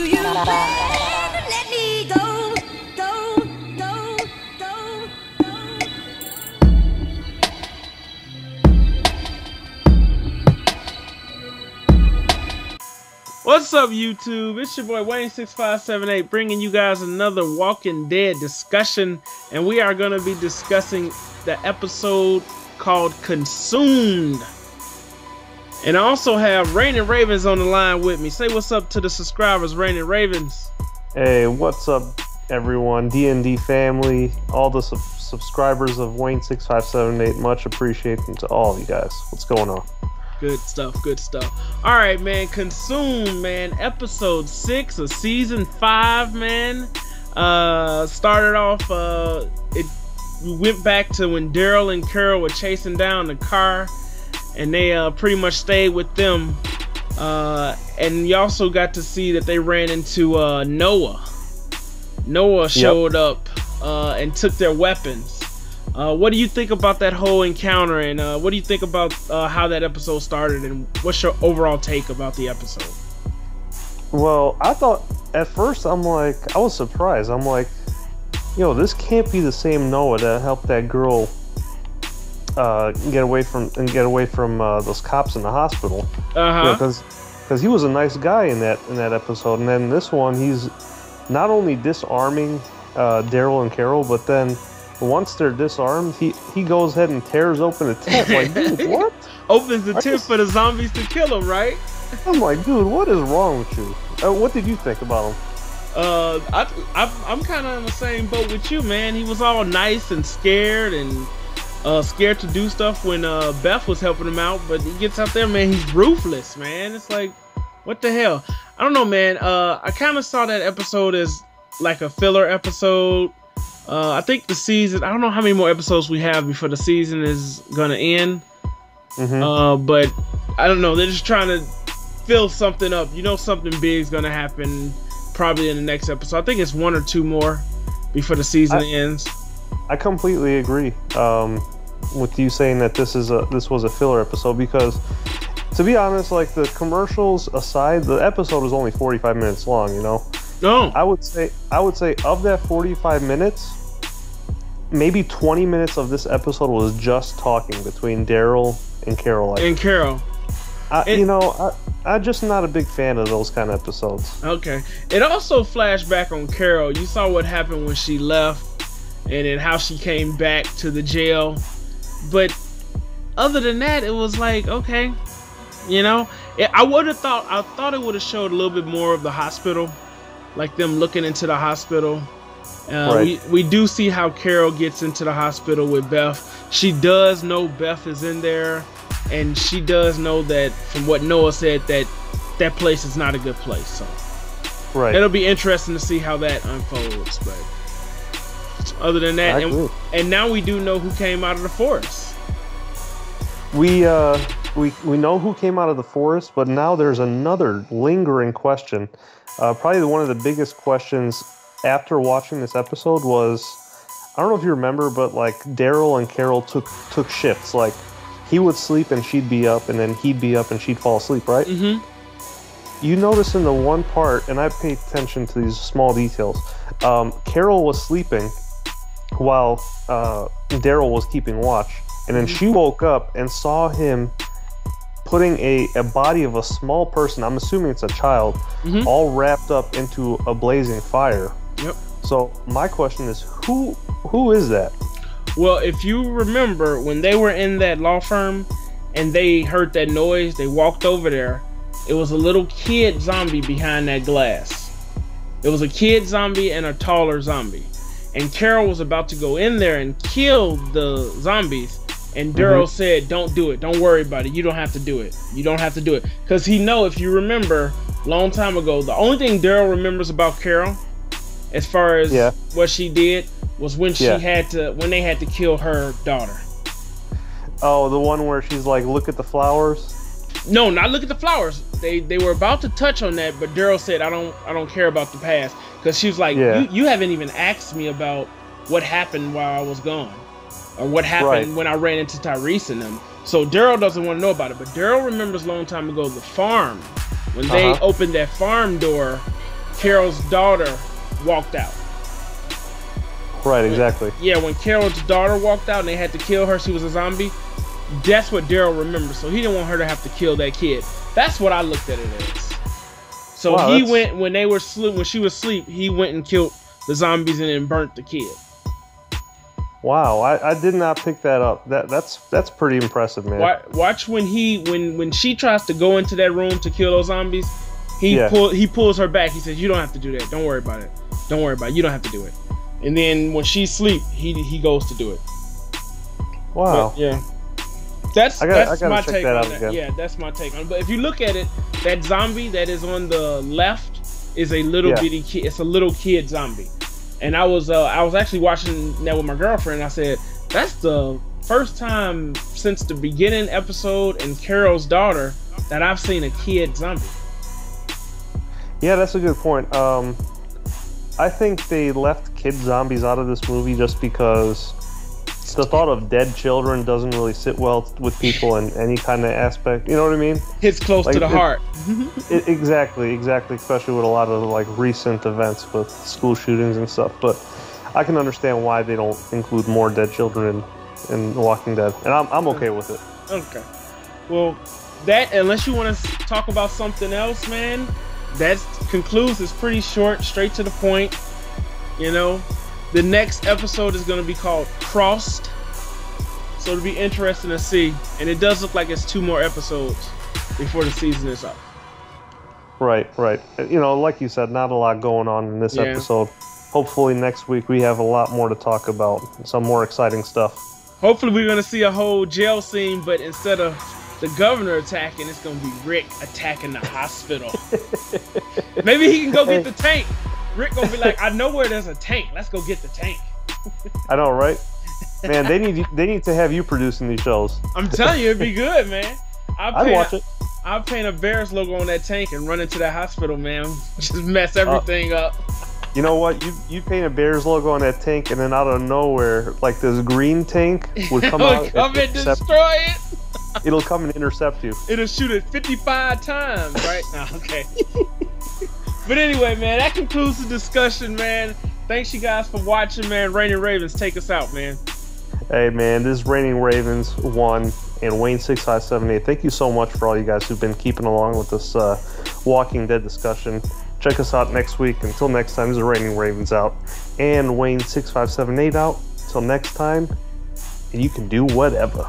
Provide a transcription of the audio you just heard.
you better let me go, go, go, go, go. What's up, YouTube? It's your boy Wayne6578 bringing you guys another Walking Dead discussion, and we are going to be discussing the episode called Consumed. And I also have Reigning Ravens on the line with me. Say what's up to the subscribers, Reigning Ravens. Hey, what's up, everyone? D&D family, all the subscribers of Wayne6578, much appreciated to all of you guys. What's going on? Good stuff, good stuff. All right, man. Consumed, man. Episode 6 of season 5, man. Started off. We went back to when Daryl and Carol were chasing down the car, and they pretty much stayed with them. And you also got to see that they ran into Noah. Noah showed up and took their weapons. What do you think about that whole encounter, and what do you think about how that episode started, and what's your overall take about the episode? Well, I thought at first I was surprised. I'm like, yo, this can't be the same Noah that helped that girl get away from those cops in the hospital. Because he was a nice guy in that episode, and then this one he's not only disarming Daryl and Carol, but then once they're disarmed, he goes ahead and tears open a tent. Like, dude, what? Opens the tent for the zombies to kill him, right? I'm like, dude, what is wrong with you? What did you think about him? I'm kind of in the same boat with you, man. He was all nice and scared to do stuff when Beth was helping him out, but he gets out there, man, he's ruthless, man. It's like, what the hell? I don't know, man. I kind of saw that episode as like a filler episode. I think the season, I don't know how many more episodes we have before the season is gonna end. But I don't know, they're just trying to fill something up. You know, something big is gonna happen probably in the next episode. I think it's 1 or 2 more before the season ends. I completely agree with you saying that this was a filler episode, because to be honest, like, the commercials aside, the episode was only 45 minutes long, you know? No. I would say of that 45 minutes, maybe 20 minutes of this episode was just talking between Daryl and Carol. I'm just not a big fan of those kind of episodes. Okay. It also flashed back on Carol. You saw what happened when she left, and then how she came back to the jail. But other than that, it was like, okay, you know, I thought it would have showed a little bit more of the hospital, like them looking into the hospital. Right. We do see how Carol gets into the hospital with Beth. She does know Beth is in there, and she does know that, from what Noah said, that place is not a good place. So right, it'll be interesting to see how that unfolds. But other than that, and now we do know who came out of the forest. We know who came out of the forest, but now there's another lingering question. Probably one of the biggest questions after watching this episode was, I don't know if you remember, but like Daryl and Carol took shifts. Like, he would sleep and she'd be up, and then he'd be up and she'd fall asleep, right? You notice in the one part, and I paid attention to these small details, Carol was sleeping while Daryl was keeping watch, and then she woke up and saw him putting a body of a small person, I'm assuming it's a child, all wrapped up into a blazing fire. Yep. So my question is, who is that? Well, if you remember, when they were in that law firm and they heard that noise, they walked over there. It was a little kid zombie behind that glass. It was a kid zombie and a taller zombie. And Carol was about to go in there and kill the zombies. And Daryl said, don't do it. Don't worry about it. You don't have to do it. You don't have to do it. Because he know, if you remember, long time ago, the only thing Daryl remembers about Carol, as far as what she did, was when they had to kill her daughter. Oh, the one where she's like, look at the flowers? No, not look at the flowers. They were about to touch on that, but Daryl said, I don't care about the past. Because she was like, you haven't even asked me about what happened while I was gone, or what happened when I ran into Tyrese and them. So Daryl doesn't want to know about it, but Daryl remembers a long time ago the farm, when they opened that farm door Carol's daughter walked out. Right, exactly. Yeah, when Carol's daughter walked out and they had to kill her, she was a zombie. That's what Daryl remembers. So he didn't want her to have to kill that kid. That's what I looked at it as. So Wow, he went when they were when she was asleep. He went and killed the zombies and then burnt the kid. Wow, I did not pick that up. That's pretty impressive, man. Watch when she tries to go into that room to kill those zombies. He pulls her back. He says, "You don't have to do that. Don't worry about it. Don't worry about it. You don't have to do it." And then when she's asleep, he goes to do it. Wow. But, yeah. That's my take on that. Again. Yeah, that's my take on it. But if you look at it, that zombie that is on the left is a little bitty kid. It's a little kid zombie. And I was actually watching that with my girlfriend. And I said, that's the first time since the beginning episode in Carol's daughter that I've seen a kid zombie. Yeah, that's a good point. I think they left kid zombies out of this movie just because the thought of dead children doesn't really sit well with people in any kind of aspect. You know what I mean? Hits close to the heart. Exactly, especially with a lot of like recent events with school shootings and stuff. But I can understand why they don't include more dead children in The Walking Dead, and I'm okay with it. Okay. Well, that unless you want to talk about something else, man, that concludes. It's pretty short, straight to the point. You know, the next episode is going to be called Crossed, so it'll be interesting to see. And it does look like it's 2 more episodes before the season is up. Right. You know, like you said, not a lot going on in this episode. Hopefully next week we have a lot more to talk about, some more exciting stuff. Hopefully we're going to see a whole jail scene, but instead of the governor attacking, it's going to be Rick attacking the hospital. Maybe he can go get the tank. Rick going to be like, I know where there's a tank. Let's go get the tank. I know, right? Man, they need to have you producing these shows. I'm telling you, it'd be good, man. I'd watch it. I'll paint a Bears logo on that tank and run into that hospital, man. Just mess everything up. You know what? You paint a Bears logo on that tank, and then out of nowhere, like this green tank would come out and destroy it. It'll come and intercept you. It'll shoot it 55 times, right? Okay. But anyway, man, that concludes the discussion, man. Thanks you guys for watching, man. Reigning Ravens, take us out, man. Hey, man, this is Reigning Ravens 1 and Wayne6578. Thank you so much for all you guys who've been keeping along with this Walking Dead discussion. Check us out next week. Until next time, this is Reigning Ravens out and Wayne6578 out. Until next time, and you can do whatever.